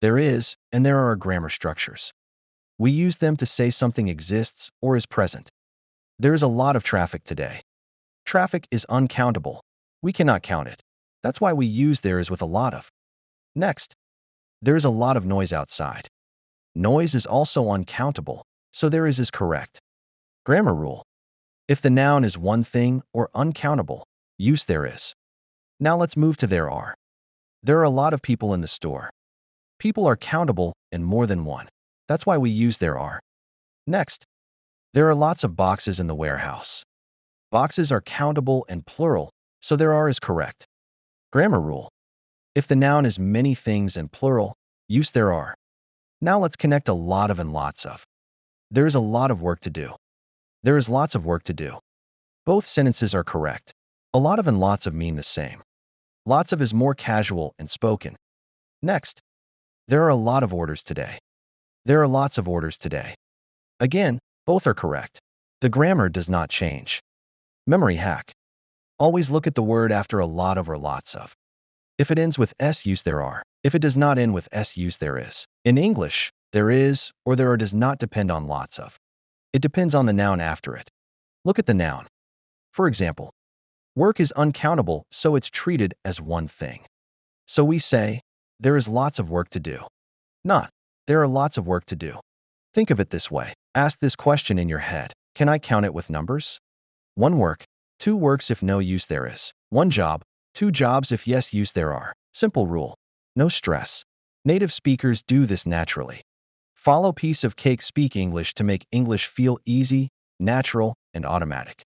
There is, and there are grammar structures. We use them to say something exists or is present. There is a lot of traffic today. Traffic is uncountable. We cannot count it. That's why we use there is with a lot of. Next, there is a lot of noise outside. Noise is also uncountable, so there is correct. Grammar rule. If the noun is one thing or uncountable, use there is. Now let's move to there are. There are a lot of people in the store. People are countable and more than one. That's why we use there are. Next, there are lots of boxes in the warehouse. Boxes are countable and plural, so there are is correct. Grammar rule. If the noun is many things and plural, use there are. Now let's connect a lot of and lots of. There is a lot of work to do. There is lots of work to do. Both sentences are correct. A lot of and lots of mean the same. Lots of is more casual and spoken. Next, there are a lot of orders today. There are lots of orders today. Again, both are correct. The grammar does not change. Memory hack. Always look at the word after a lot of or lots of. If it ends with s, use there are. If it does not end with s, use there is. In English, there is or there are does not depend on lots of. It depends on the noun after it. Look at the noun. For example, work is uncountable, so it's treated as one thing. So we say, there is lots of work to do. Not, there are lots of work to do. Think of it this way. Ask this question in your head. Can I count it with numbers? One work, two works if no, use there is. One job, two jobs if yes, use there are. Simple rule. No stress. Native speakers do this naturally. Follow piece of cake, speak English to make English feel easy, natural, and automatic.